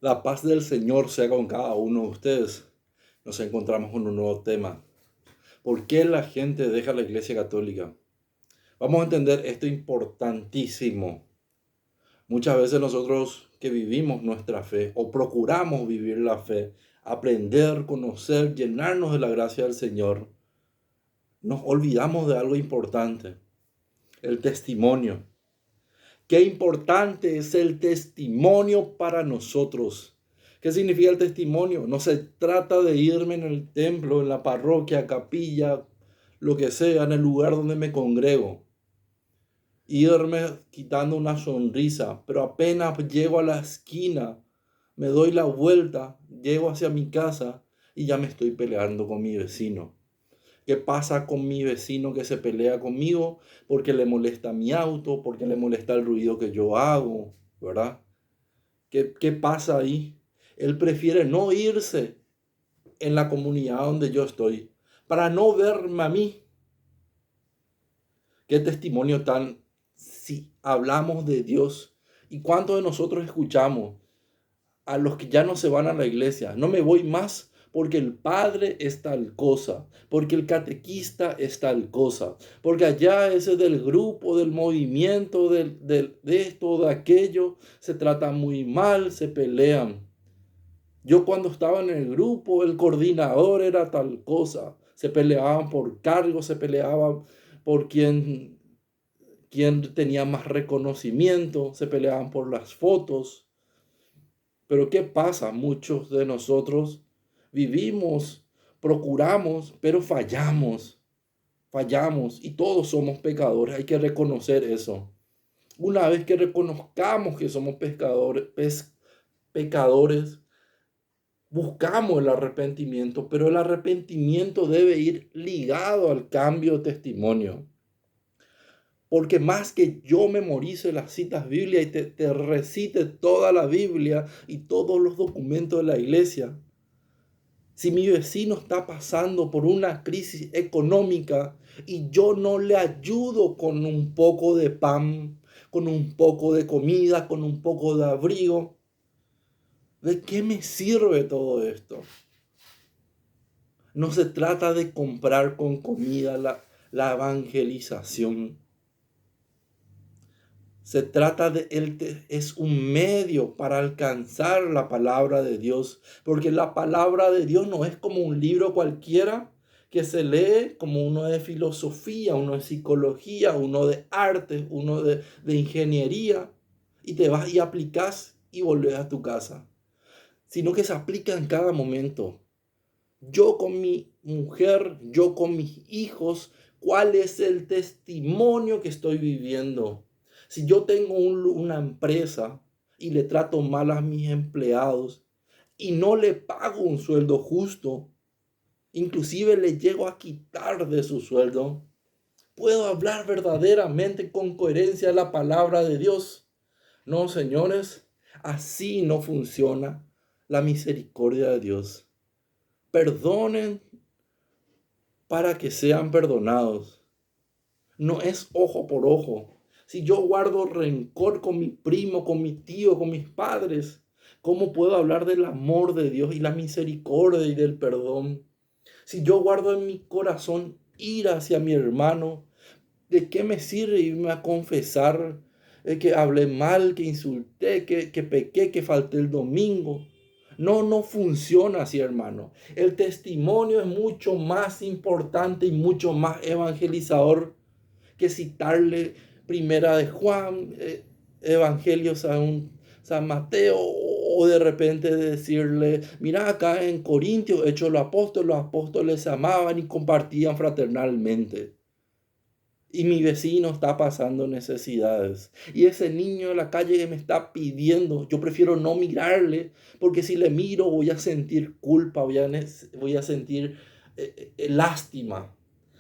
La paz del Señor sea con cada uno de ustedes. Nos encontramos con un nuevo tema. ¿Por qué la gente deja la Iglesia Católica? Vamos a entender esto importantísimo. Muchas veces nosotros que vivimos nuestra fe o procuramos vivir la fe, aprender, conocer, llenarnos de la gracia del Señor, nos olvidamos de algo importante, el testimonio. Qué importante es el testimonio para nosotros. ¿Qué significa el testimonio? No se trata de irme en el templo, en la parroquia, capilla, lo que sea, en el lugar donde me congrego. Irme quitando una sonrisa, pero apenas llego a la esquina, me doy la vuelta, llego hacia mi casa y ya me estoy peleando con mi vecino. ¿Qué pasa con mi vecino que se pelea conmigo porque le molesta mi auto, porque le molesta el ruido que yo hago, ¿verdad? ¿Qué pasa ahí? Él prefiere no irse en la comunidad donde yo estoy para no verme a mí. ¿Qué testimonio tan si hablamos de Dios? ¿Y cuántos de nosotros escuchamos a los que ya no se van a la iglesia? No me voy más porque el padre es tal cosa, porque el catequista es tal cosa, porque allá ese del grupo, del movimiento, de esto, de aquello, se trata muy mal, se pelean. Yo cuando estaba en el grupo, el coordinador era tal cosa, se peleaban por cargos, se peleaban por quién tenía más reconocimiento, se peleaban por las fotos. Pero ¿qué pasa? Muchos de nosotros vivimos, procuramos, pero fallamos y todos somos pecadores, hay que reconocer eso. Una vez que reconozcamos que somos pecadores, buscamos el arrepentimiento, pero el arrepentimiento debe ir ligado al cambio de testimonio. Porque más que yo memorice las citas bíblicas y te recite toda la Biblia y todos los documentos de la iglesia, si mi vecino está pasando por una crisis económica y yo no le ayudo con un poco de pan, con un poco de comida, con un poco de abrigo, ¿de qué me sirve todo esto? No se trata de comprar con comida la evangelización. Se trata de él, es un medio para alcanzar la palabra de Dios, porque la palabra de Dios no es como un libro cualquiera que se lee como uno de filosofía, uno de psicología, uno de arte, uno de ingeniería, y te vas y aplicas y volvés a tu casa, sino que se aplica en cada momento. Yo con mi mujer, yo con mis hijos, ¿cuál es el testimonio que estoy viviendo? Si yo tengo una empresa y le trato mal a mis empleados y no le pago un sueldo justo, inclusive le llego a quitar de su sueldo, ¿puedo hablar verdaderamente con coherencia la palabra de Dios? No, señores, así no funciona la misericordia de Dios. Perdonen para que sean perdonados. No es ojo por ojo. Si yo guardo rencor con mi primo, con mi tío, con mis padres, ¿cómo puedo hablar del amor de Dios y la misericordia y del perdón? Si yo guardo en mi corazón ira hacia mi hermano, ¿de qué me sirve irme a confesar que hablé mal, que insulté, que pequé, que falté el domingo? No, no funciona así, hermano. El testimonio es mucho más importante y mucho más evangelizador que citarle Primera de Juan, Evangelio San Mateo, o de repente decirle, mira acá en Corintios, hechos los apóstoles se amaban y compartían fraternalmente. Y mi vecino está pasando necesidades. Y ese niño en la calle que me está pidiendo, yo prefiero no mirarle, porque si le miro voy a sentir culpa, voy a sentir lástima.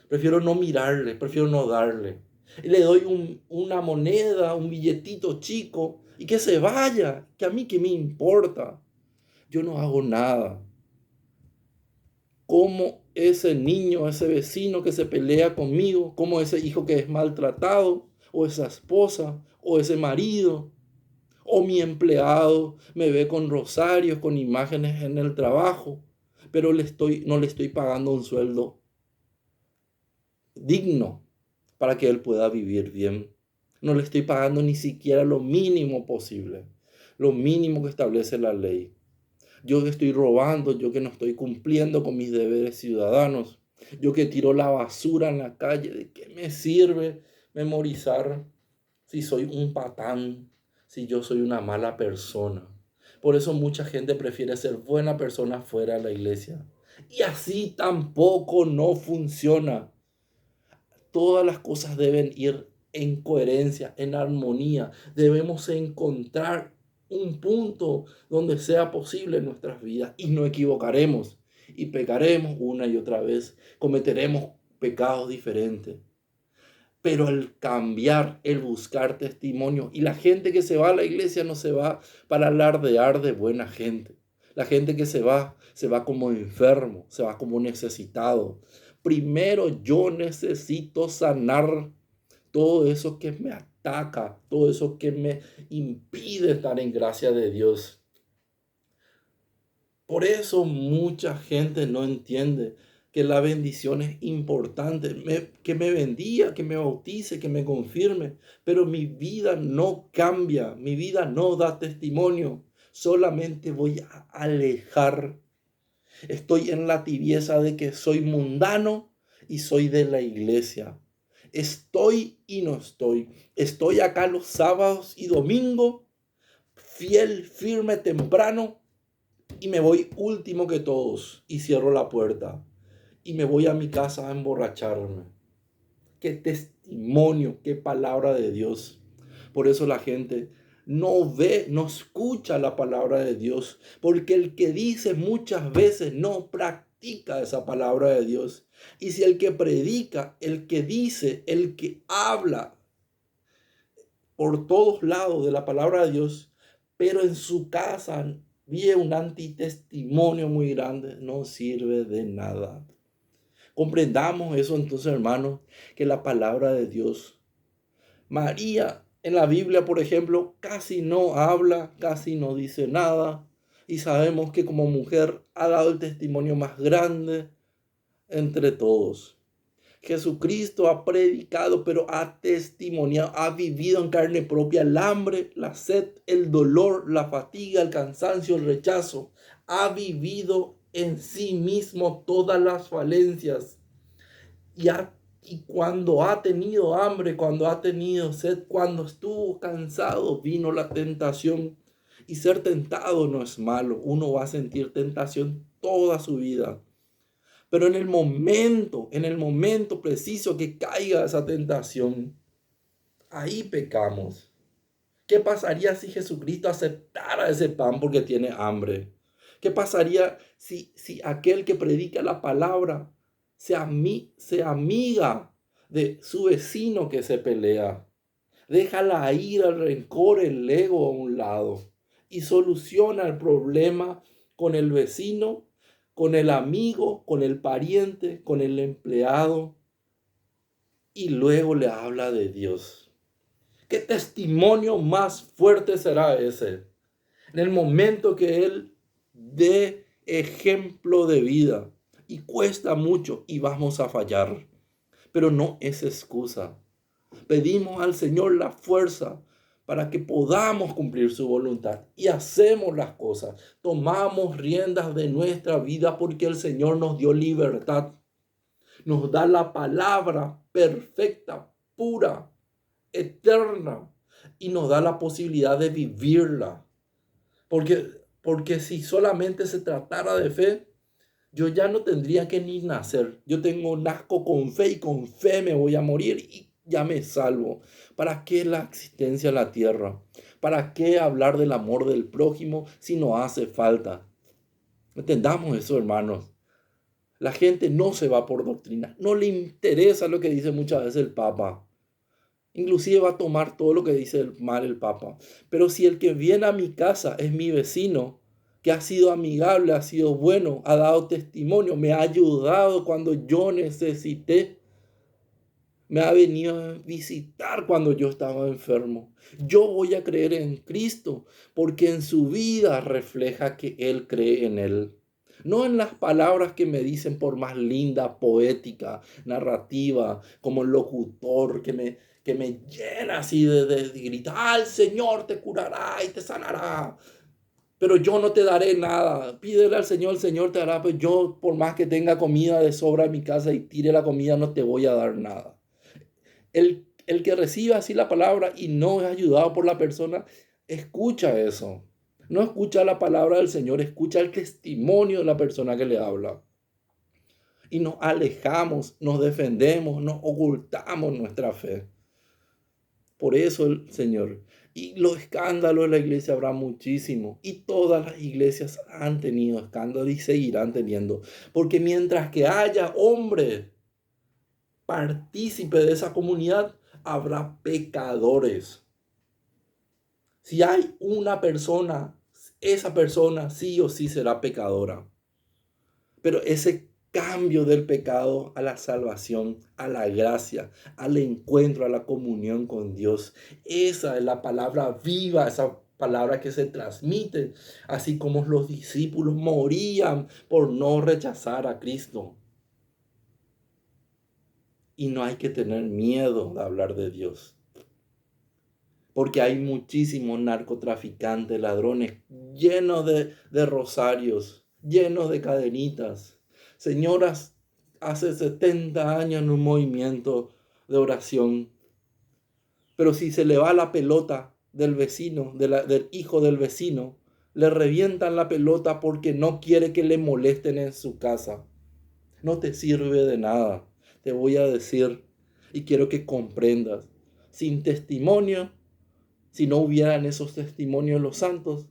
Prefiero no mirarle, prefiero no darle. Y le doy una moneda, un billetito chico, y que se vaya, que a mí qué me importa. Yo no hago nada. Como ese niño, ese vecino que se pelea conmigo, como ese hijo que es maltratado, o esa esposa, o ese marido, O mi empleado me ve con rosarios, con imágenes en el trabajo, pero no le estoy pagando un sueldo digno para que él pueda vivir bien. No le estoy pagando ni siquiera lo mínimo posible, lo mínimo que establece la ley. Yo que estoy robando, yo que no estoy cumpliendo con mis deberes ciudadanos, yo que tiro la basura en la calle, ¿de qué me sirve memorizar si soy un patán, si yo soy una mala persona? Por eso mucha gente prefiere ser buena persona fuera de la iglesia. Y así tampoco no funciona. Todas las cosas deben ir en coherencia, en armonía. Debemos encontrar un punto donde sea posible en nuestras vidas y no equivocaremos y pecaremos una y otra vez. Cometeremos pecados diferentes. Pero el cambiar, el buscar testimonio, y la gente que se va a la iglesia no se va para alardear de buena gente. La gente que se va como enfermo, se va como necesitado. Primero yo necesito sanar todo eso que me ataca, todo eso que me impide estar en gracia de Dios. Por eso mucha gente no entiende que la bendición es importante, que me bendiga, que me bautice, que me confirme, pero mi vida no cambia, mi vida no da testimonio, solamente voy a alejar. Estoy en la tibieza de que soy mundano y soy de la iglesia. Estoy y no estoy. Estoy acá los sábados y domingos, fiel, firme, temprano, y me voy último que todos y cierro la puerta y me voy a mi casa a emborracharme. Qué testimonio, qué palabra de Dios. Por eso la gente no ve, no escucha la palabra de Dios, porque el que dice muchas veces no practica esa palabra de Dios. Y si el que predica, el que dice, el que habla por todos lados de la palabra de Dios, pero en su casa vive un antitestimonio muy grande, no sirve de nada. Comprendamos eso entonces, hermanos, que la palabra de Dios, María en la Biblia, por ejemplo, casi no habla, casi no dice nada, y sabemos que como mujer ha dado el testimonio más grande entre todos. Jesucristo ha predicado, pero ha testimoniado, ha vivido en carne propia el hambre, la sed, el dolor, la fatiga, el cansancio, el rechazo. Ha vivido en sí mismo todas las falencias. Y cuando ha tenido hambre, cuando ha tenido sed, cuando estuvo cansado, vino la tentación. Y ser tentado no es malo. Uno va a sentir tentación toda su vida. Pero en el momento preciso que caiga esa tentación, ahí pecamos. ¿Qué pasaría si Jesucristo aceptara ese pan porque tiene hambre? ¿Qué pasaría si aquel que predica la palabra se amiga de su vecino que se pelea? Deja la ira, el rencor, el ego a un lado y soluciona el problema con el vecino, con el amigo, con el pariente, con el empleado, y luego le habla de Dios. ¿Qué testimonio más fuerte será ese? En el momento que Él dé ejemplo de vida, y cuesta mucho y vamos a fallar, pero no es excusa. Pedimos al Señor la fuerza para que podamos cumplir su voluntad y hacemos las cosas. Tomamos riendas de nuestra vida porque el Señor nos dio libertad. Nos da la palabra perfecta, pura, eterna, y nos da la posibilidad de vivirla. Porque si solamente se tratara de fe, yo ya no tendría que ni nacer. Nazco con fe y con fe me voy a morir y ya me salvo. ¿Para qué la existencia en la tierra? ¿Para qué hablar del amor del prójimo si no hace falta? Entendamos eso, hermanos. La gente no se va por doctrina. No le interesa lo que dice muchas veces el Papa. Inclusive va a tomar todo lo que dice mal el Papa. Pero si el que viene a mi casa es mi vecino, que ha sido amigable, ha sido bueno, ha dado testimonio, me ha ayudado cuando yo necesité, Me ha venido a visitar cuando yo estaba enfermo. Yo voy a creer en Cristo porque en su vida refleja que Él cree en Él. No en las palabras que me dicen por más linda, poética, narrativa, como locutor que me llena así de gritar, "Ah, el Señor te curará y te sanará. Pero yo no te daré nada. Pídele al Señor, el Señor te dará. Pues yo, por más que tenga comida de sobra en mi casa y tire la comida, no te voy a dar nada". El que recibe así la palabra y no es ayudado por la persona, escucha eso. No escucha la palabra del Señor, escucha el testimonio de la persona que le habla. Y nos alejamos, nos defendemos, nos ocultamos nuestra fe. Por eso el Señor. Y los escándalos de la iglesia habrá muchísimo. Y todas las iglesias han tenido escándalos y seguirán teniendo. Porque mientras que haya hombres partícipes de esa comunidad, habrá pecadores. Si hay una persona, esa persona sí o sí será pecadora. Pero ese cambio del pecado a la salvación, a la gracia, al encuentro, a la comunión con Dios, esa es la palabra viva, esa palabra que se transmite, así como los discípulos morían por no rechazar a Cristo. Y no hay que tener miedo de hablar de Dios, porque hay muchísimos narcotraficantes, ladrones, llenos de rosarios, llenos de cadenitas. Señoras, hace 70 años en un movimiento de oración, pero si se le va la pelota del vecino, del hijo del vecino, le revientan la pelota porque no quiere que le molesten en su casa. No te sirve de nada, te voy a decir, y quiero que comprendas. Sin testimonio, si no hubieran esos testimonios de los santos,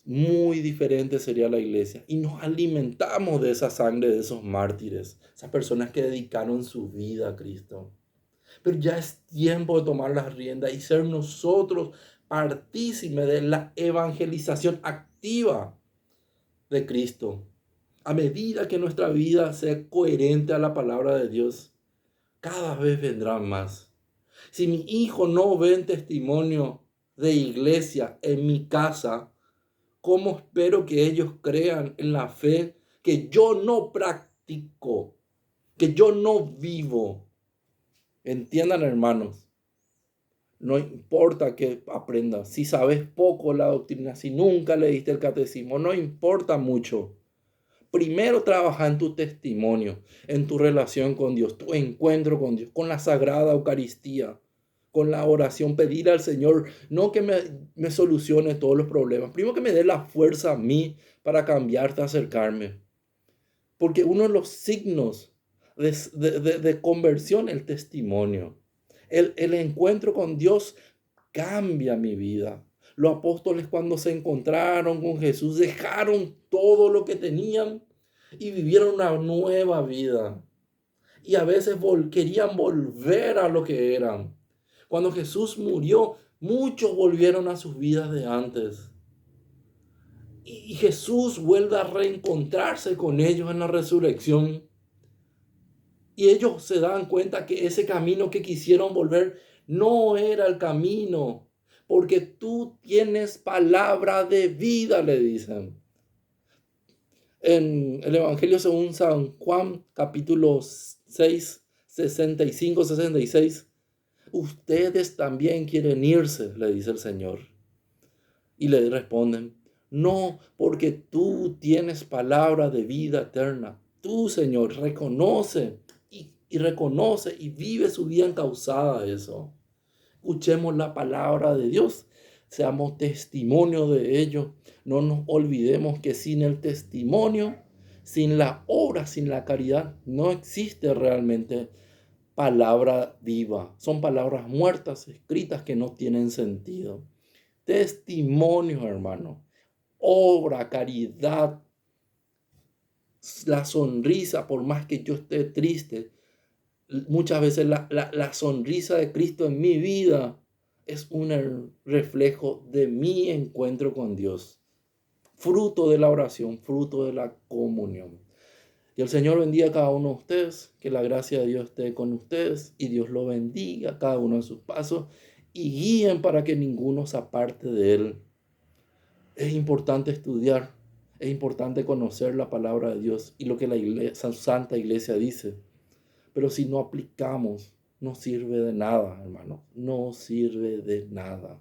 muy diferente sería la iglesia. Y nos alimentamos de esa sangre de esos mártires, esas personas que dedicaron su vida a Cristo. Pero ya es tiempo de tomar las riendas y ser nosotros partícipes de la evangelización activa de Cristo. A medida que nuestra vida sea coherente a la palabra de Dios, cada vez vendrán más. Si mi hijo no ve testimonio de iglesia en mi casa, ¿cómo espero que ellos crean en la fe que yo no practico, que yo no vivo? Entiendan, hermanos, no importa que aprendas, si sabes poco la doctrina, si nunca leíste el catecismo, no importa mucho. Primero trabaja en tu testimonio, en tu relación con Dios, tu encuentro con Dios, con la Sagrada Eucaristía, con la oración, pedir al Señor, no que me solucione todos los problemas, primero que me dé la fuerza a mí para cambiarte, acercarme. Porque uno de los signos de conversión es el testimonio. El encuentro con Dios cambia mi vida. Los apóstoles cuando se encontraron con Jesús dejaron todo lo que tenían y vivieron una nueva vida. Y a veces querían volver a lo que eran. Cuando Jesús murió, muchos volvieron a sus vidas de antes. Y Jesús vuelve a reencontrarse con ellos en la resurrección. Y ellos se dan cuenta que ese camino que quisieron volver no era el camino, porque tú tienes palabra de vida, le dicen. En el Evangelio según San Juan, capítulo 6, 65, 66, ustedes también quieren irse, le dice el Señor. Y le responden, no, porque tú tienes palabra de vida eterna. Tú, Señor, reconoce y reconoce y vive su vida encauzada a eso. Escuchemos la palabra de Dios, seamos testimonio de ello. No nos olvidemos que sin el testimonio, sin la obra, sin la caridad, no existe realmente palabra viva. Son palabras muertas, escritas que no tienen sentido. Testimonio, hermano. Obra, caridad, la sonrisa, por más que yo esté triste. Muchas veces la sonrisa de Cristo en mi vida es un reflejo de mi encuentro con Dios. Fruto de la oración, fruto de la comunión. Y el Señor bendiga a cada uno de ustedes, que la gracia de Dios esté con ustedes y Dios lo bendiga a cada uno de sus pasos y guíen para que ninguno se aparte de Él. Es importante estudiar, es importante conocer la palabra de Dios y lo que la Santa Iglesia dice. Pero si no aplicamos, no sirve de nada, hermano, no sirve de nada.